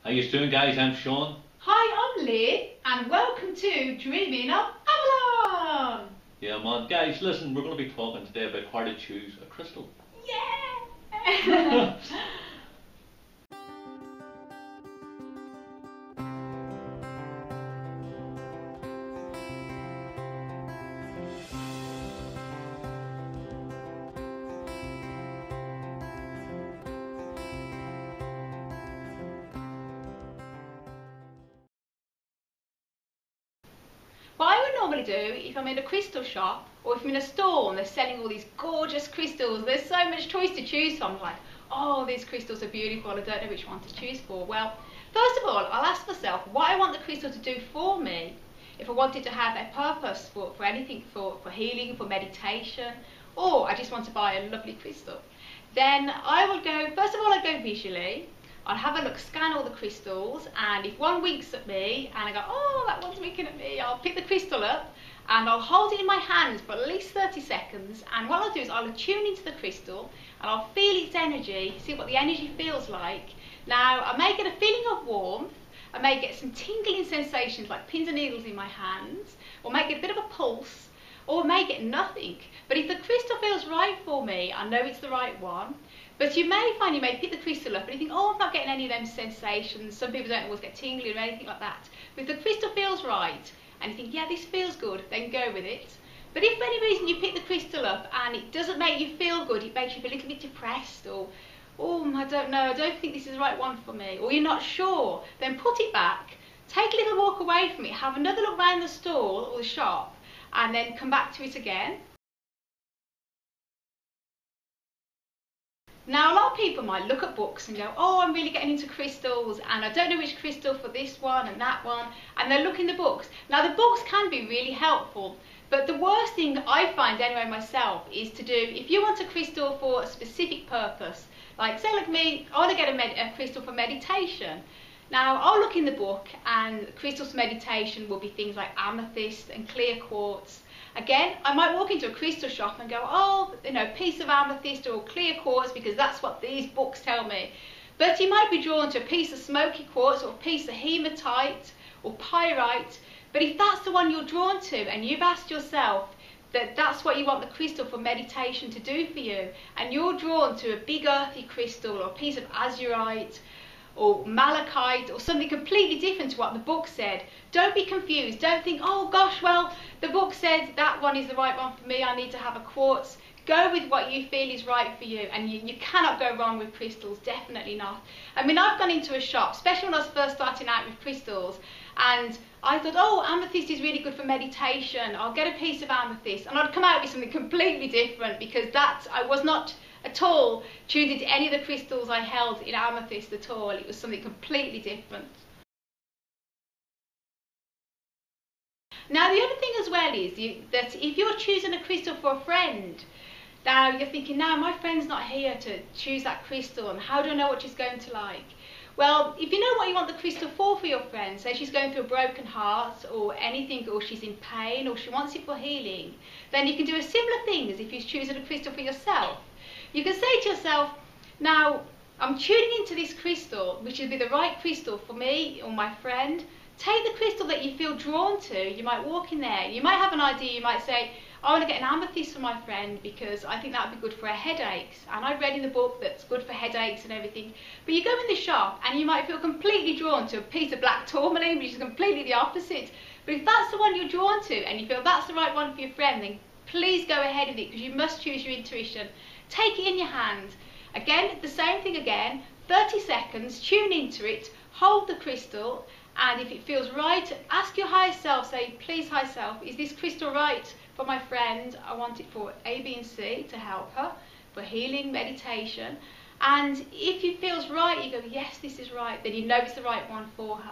How you doing, guys? I'm Sean. Hi, I'm Lyn, and welcome to Dreaming of Avalon! Yeah, man. Guys, listen, we're going to be talking today about how to choose a crystal. Yeah! What I would normally do if I'm in a crystal shop or if I'm in a store and they're selling all these gorgeous crystals, there's so much choice to choose from, like, oh, these crystals are beautiful, I don't know which one to choose for. Well, first of all, I'll ask myself what I want the crystal to do for me. If I wanted to have a purpose for anything, for healing, for meditation, or I just want to buy a lovely crystal, then I will go, first of all, I'll go visually. I'll have a look, scan all the crystals, and if one winks at me and I go, oh, that one's winking at me, I'll pick the crystal up and I'll hold it in my hands for at least 30 seconds, and what I'll do is I'll tune into the crystal and I'll feel its energy, see what the energy feels like. Now, I may get a feeling of warmth, I may get some tingling sensations like pins and needles in my hands, or may get a bit of a pulse, or may get nothing. But if the crystal feels right for me, I know it's the right one. But you may find you may pick the crystal up and you think, oh, I'm not getting any of them sensations. Some people don't always get tingly or anything like that. But if the crystal feels right and you think, yeah, this feels good, then go with it. But if for any reason you pick the crystal up and it doesn't make you feel good, it makes you feel a little bit depressed, or, oh, I don't know, I don't think this is the right one for me, or you're not sure, then put it back, take a little walk away from it, have another look around the stall or the shop, and then come back to it again. Now, a lot of people might look at books and go, oh, I'm really getting into crystals and I don't know which crystal for this one and that one, and they look in the books. Now, the books can be really helpful, but the worst thing I find anyway myself is to do, if you want a crystal for a specific purpose, like say like me, I want to get a crystal for meditation. Now, I'll look in the book and crystals for meditation will be things like amethyst and clear quartz. Again, I might walk into a crystal shop and go, oh, you know, piece of amethyst or clear quartz because that's what these books tell me. But you might be drawn to a piece of smoky quartz or a piece of hematite or pyrite. But if that's the one you're drawn to and you've asked yourself that that's what you want the crystal for meditation to do for you, and you're drawn to a big earthy crystal or a piece of azurite or malachite or something completely different to what the book said, don't be confused. Don't think, oh gosh, well, the book said that one is the right one for me, I need to have a quartz. Go with what you feel is right for you, and you cannot go wrong with crystals, definitely not. I mean, I've gone into a shop, especially when I was first starting out with crystals, and I thought, oh, amethyst is really good for meditation, I'll get a piece of amethyst, and I'd come out with something completely different because I was not at all tuned into any of the crystals I held in amethyst at all. It was something completely different. Now, the other thing as well is that if you're choosing a crystal for a friend, now you're thinking, now my friend's not here to choose that crystal, and how do I know what she's going to like? Well, if you know what you want the crystal for your friend, say she's going through a broken heart or anything, or she's in pain, or she wants it for healing, then you can do a similar thing as if you're choosing a crystal for yourself. You can say to yourself, now I'm tuning into this crystal, which would be the right crystal for me or my friend. Take the crystal that you feel drawn to. You might walk in there, you might have an idea, you might say, I want to get an amethyst for my friend because I think that would be good for her headaches. And I read in the book that's good for headaches and everything. But you go in the shop and you might feel completely drawn to a piece of black tourmaline, which is completely the opposite. But if that's the one you're drawn to and you feel that's the right one for your friend, then please go ahead with it, because you must choose your intuition. Take it in your hand. Again, the same thing again, 30 seconds, tune into it, hold the crystal, and if it feels right, ask your higher self, say, please higher self, is this crystal right for my friend? I want it for A, B and C to help her, for healing, meditation. And if it feels right, you go, yes, this is right, then you know it's the right one for her.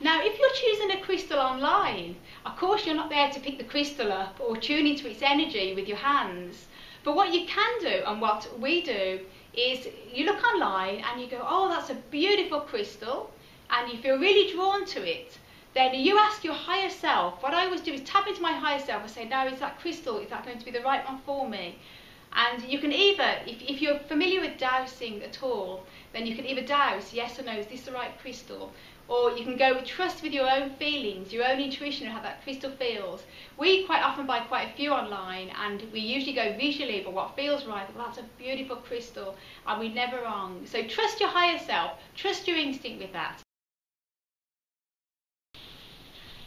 Now, if you're choosing a crystal online, of course you're not there to pick the crystal up or tune into its energy with your hands. But what you can do, and what we do, is you look online and you go, oh, that's a beautiful crystal, and you feel really drawn to it. Then you ask your higher self. What I always do is tap into my higher self and say, now, is that crystal, is that going to be the right one for me? And you can either, if you're familiar with dowsing at all, then you can either douse, yes or no, is this the right crystal? Or you can go with trust with your own feelings, your own intuition of how that crystal feels. We quite often buy quite a few online, and we usually go visually, but what feels right, well, that's a beautiful crystal, and we're never wrong. So trust your higher self, trust your instinct with that.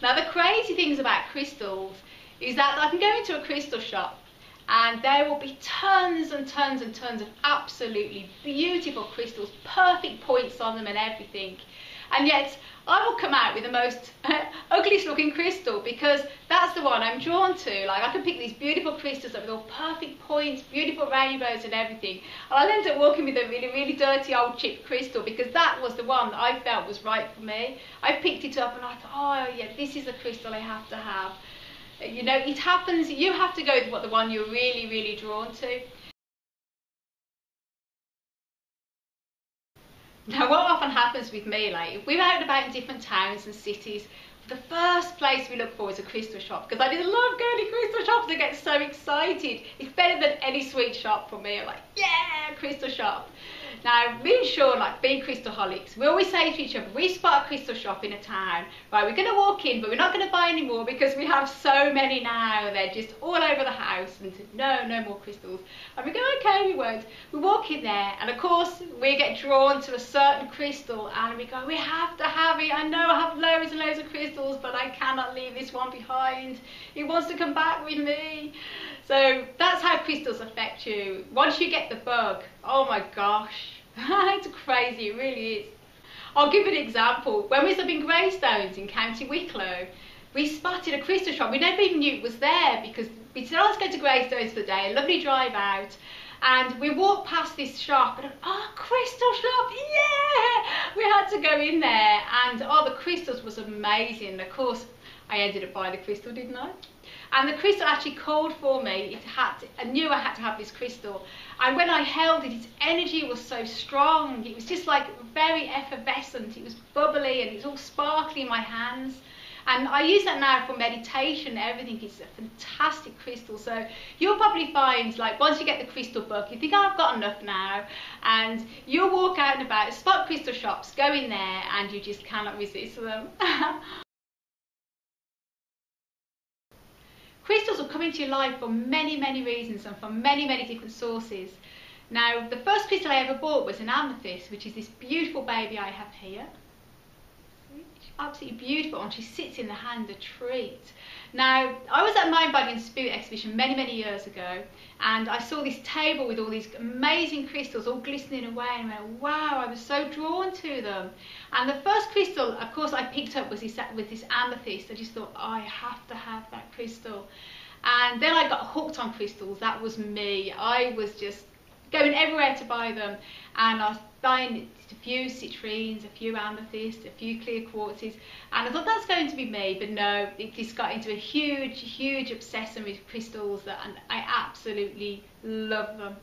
Now the crazy things about crystals is that I can go into a crystal shop and there will be tons and tons and tons of absolutely beautiful crystals, perfect points on them and everything. And yet I will come out with the most ugliest looking crystal, because that's the one I'm drawn to. Like, I can pick these beautiful crystals up with all perfect points, beautiful rainbows and everything, and I'll end up walking with a really, really dirty old chipped crystal, because that was the one that I felt was right for me. I picked it up and I thought, oh yeah, this is the crystal I have to have. You know, it happens, you have to go with the one you're really, really drawn to. Now what often happens with me, like if we're out and about in different towns and cities, the first place we look for is a crystal shop, because I just love going to crystal shops. I get so excited. It's better than any sweet shop for me. I'm like, yeah, crystal shop. Now, me and Sean, like being crystalholics, we always say to each other, we spot a crystal shop in a town, right, we're going to walk in, but we're not going to buy any more because we have so many now. They're just all over the house, and no more crystals. And we go, okay, we won't. We walk in there, and of course, we get drawn to a certain crystal, and we go, we have to have it. I know I have loads and loads of crystals, but I cannot leave this one behind. It wants to come back with me. So that's how crystals affect you. Once you get the bug, oh my gosh, it's crazy, it really is. I'll give you an example. When we was up in Greystones in County Wicklow, we spotted a crystal shop. We never even knew it was there, because we said, oh, let's go to Greystones for the day, a lovely drive out. And we walked past this shop and, oh, crystal shop, yeah! We had to go in there, and oh, the crystals was amazing. Of course, I ended up buying the crystal, didn't I? And the crystal actually called for me. I knew I had to have this crystal. And when I held it, its energy was so strong. It was just like very effervescent. It was bubbly and it's all sparkly in my hands. And I use that now for meditation and everything. It's a fantastic crystal. So you'll probably find, like, once you get the crystal book, you think, oh, I've got enough now. And you'll walk out and about, spot crystal shops, go in there, and you just cannot resist them. Crystals will come into your life for many, many reasons and from many, many different sources. Now, the first crystal I ever bought was an amethyst, which is this beautiful baby I have here. Absolutely beautiful, and she sits in the hand, a treat. Now, I was at Mind, Body and Spirit exhibition many, many years ago, and I saw this table with all these amazing crystals all glistening away, and I went, wow, I was so drawn to them. And the first crystal, of course, I picked up was this amethyst. I just thought, oh, I have to have that crystal. And then I got hooked on crystals. That was me. I was just going everywhere to buy them, and I was buying a few citrines, a few amethysts, a few clear quartzes, and I thought that's going to be me, but no, it just got into a huge, huge obsession with crystals, and I absolutely love them.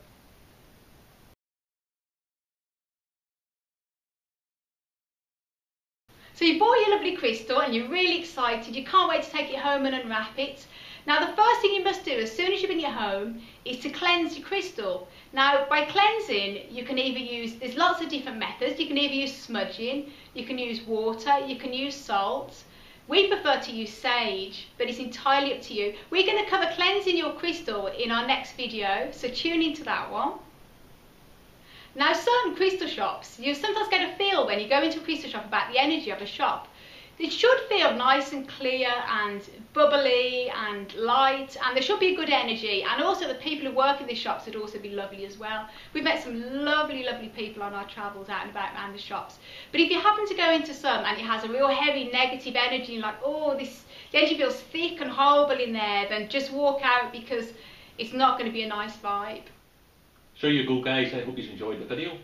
So you bought your lovely crystal and you're really excited, you can't wait to take it home and unwrap it. Now the first thing you must do as soon as you bring it home is to cleanse your crystal. Now by cleansing, you can either use, there's lots of different methods. You can either use smudging, you can use water, you can use salt. We prefer to use sage, but it's entirely up to you. We're going to cover cleansing your crystal in our next video, so tune into that one. Now certain crystal shops, you sometimes get a feel when you go into a crystal shop about the energy of a shop. It should feel nice and clear and bubbly and light, and there should be a good energy, and also the people who work in these shops would also be lovely as well. We've met some lovely, lovely people on our travels out and about around the shops. But if you happen to go into some and it has a real heavy negative energy, and like, oh, the energy feels thick and horrible in there, then just walk out, because it's not going to be a nice vibe. So you go, guys. I hope you enjoyed the video.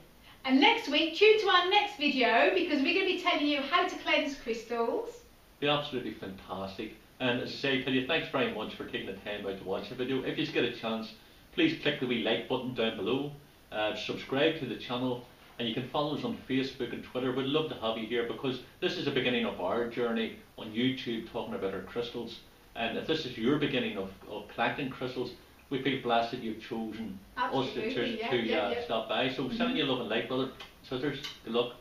And next week, tune to our next video, because we're going to be telling you how to cleanse crystals. Be absolutely fantastic. And as I say, tell you, thanks very much for taking the time out to watch the video. If you just get a chance, please click the wee like button down below, subscribe to the channel, and you can follow us on Facebook and Twitter. We'd love to have you here, because this is the beginning of our journey on YouTube talking about our crystals. And if this is your beginning of collecting crystals, we feel blessed that you've chosen us Absolutely, to stop by. So sending you love and light, brother. Sisters, good luck.